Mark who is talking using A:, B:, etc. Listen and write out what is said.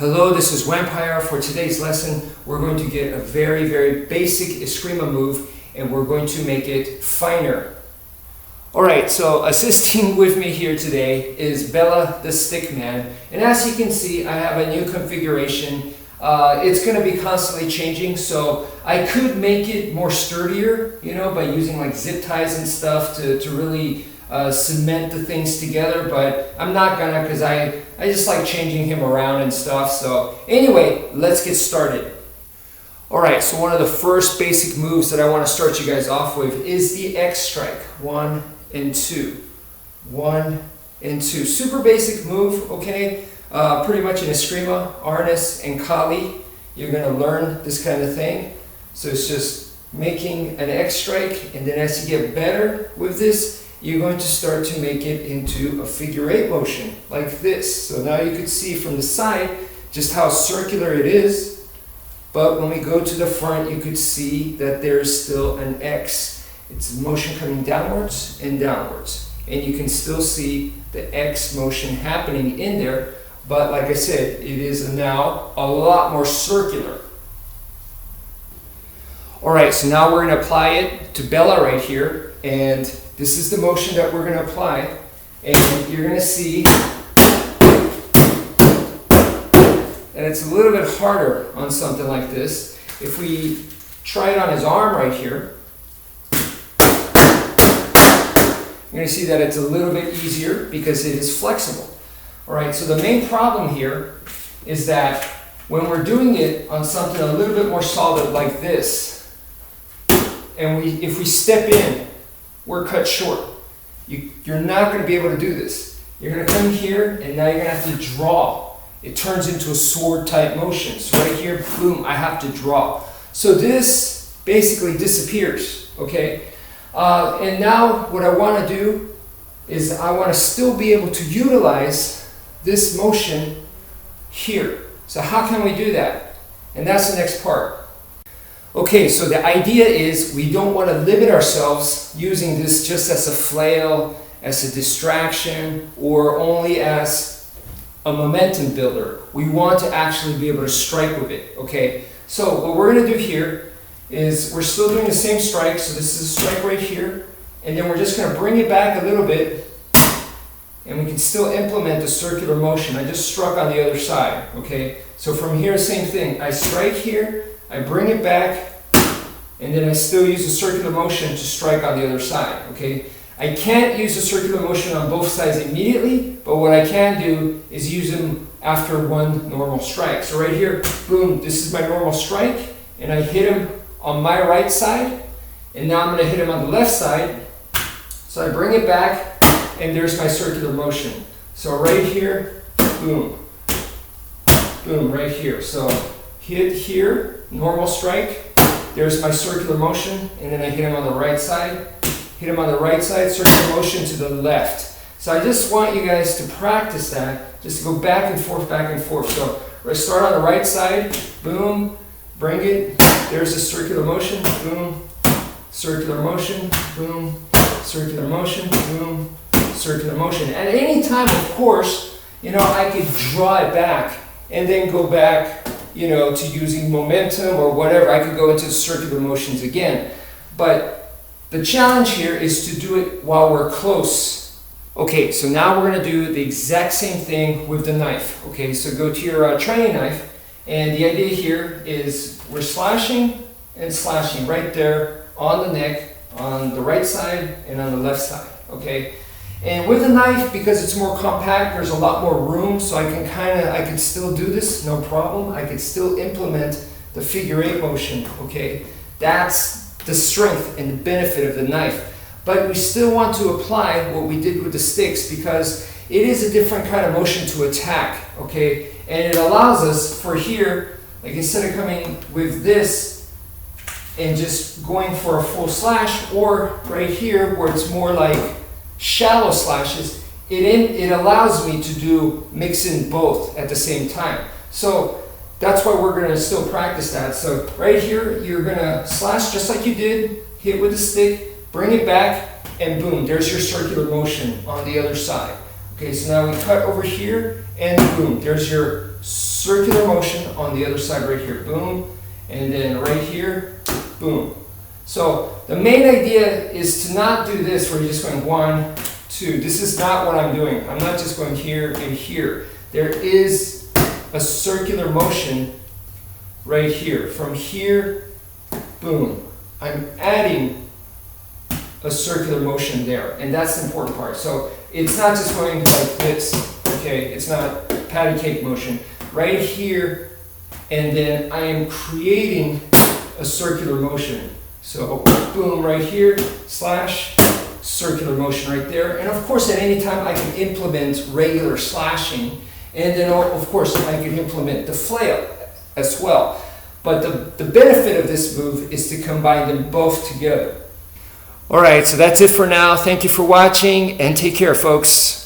A: Hello, this is wmpyr. For today's lesson, we're going to get a very, very basic eskrima move and we're going to make it finer. Alright, so assisting with me here today is Bella the Stickman, and as you can see I have a new configuration. It's going to be constantly changing, so I could make it more sturdier, by using like zip ties and stuff to really cement the things together, but I'm not gonna, because I just like changing him around and stuff. So anyway, let's get started. Alright, so one of the first basic moves that I want to start you guys off with is the X strike. 1 and 2. 1 and 2. Super basic move, okay? Pretty much in eskrima, arnis, and kali, you're going to learn this kind of thing. So it's just making an X strike, and then as you get better with this, you're going to start to make it into a figure 8 motion, like this. So now you can see from the side just how circular it is, but when we go to the front, you could see that there's still an X. It's motion coming downwards and downwards. And you can still see the X motion happening in there, but like I said, it is now a lot more circular. Alright, so now we're going to apply it to Bella right here, and this is the motion that we're going to apply, and you're going to see that it's a little bit harder on something like this. If we try it on his arm right here, you're going to see that it's a little bit easier because it is flexible. Alright, so the main problem here is that when we're doing it on something a little bit more solid like this, and if we step in, we're cut short. You're not going to be able to do this. You're going to come here, and now you're going to have to draw. It turns into a sword type motion. So right here, boom, I have to draw. So this basically disappears, okay? And now what I want to do is I want to still be able to utilize this motion here. So how can we do that? And that's the next part. Okay, so the idea is we don't want to limit ourselves using this just as a flail, as a distraction, or only as a momentum builder. We want to actually be able to strike with it, okay? So what we're going to do here is we're still doing the same strike, so this is a strike right here, and then we're just going to bring it back a little bit, and we can still implement the circular motion. I just struck on the other side, okay? So from here, same thing. I strike here, I bring it back, and then I still use a circular motion to strike on the other side, okay? I can't use a circular motion on both sides immediately, but what I can do is use them after one normal strike. So right here, boom, this is my normal strike, and I hit him on my right side, and now I'm going to hit him on the left side. So I bring it back, and there's my circular motion. So right here, boom, boom, right here. So hit here, normal strike, there's my circular motion, and then I hit him on the right side, hit him on the right side, circular motion to the left. So I just want you guys to practice that, just to go back and forth, back and forth. So I start on the right side, boom, bring it, there's a circular motion, boom, circular motion, boom, circular motion, boom, circular motion. At any time, of course, I could draw it back and then go back to using momentum or whatever. I could go into the circular motions again. But the challenge here is to do it while we're close. Okay, so now we're going to do the exact same thing with the knife. Okay, so go to your training knife, and the idea here is we're slashing and slashing right there on the neck, on the right side and on the left side. Okay. And with the knife, because it's more compact, there's a lot more room, so I can still do this, no problem. I can still implement the figure 8 motion, okay? That's the strength and the benefit of the knife. But we still want to apply what we did with the sticks, because it is a different kind of motion to attack, okay? And it allows us, for here, like instead of coming with this and just going for a full slash, or right here where it's more like shallow slashes, it allows me to mix in both at the same time. So that's why we're going to still practice that. So right here, you're going to slash just like you did, hit with the stick, bring it back, and boom, there's your circular motion on the other side. Okay, so now we cut over here, and boom, there's your circular motion on the other side right here, boom, and then right here, boom. So the main idea is to not do this where you're just going 1, 2. This is not what I'm doing. I'm not just going here and here. There is a circular motion right here. From here, boom. I'm adding a circular motion there, and that's the important part. So it's not just going like this, okay? It's not patty cake motion. Right here, and then I am creating a circular motion. So boom, right here, slash, circular motion right there. And of course, at any time I can implement regular slashing, and then of course I can implement the flail as well. But the benefit of this move is to combine them both together. All right, so that's it for now. Thank you for watching, and take care, folks.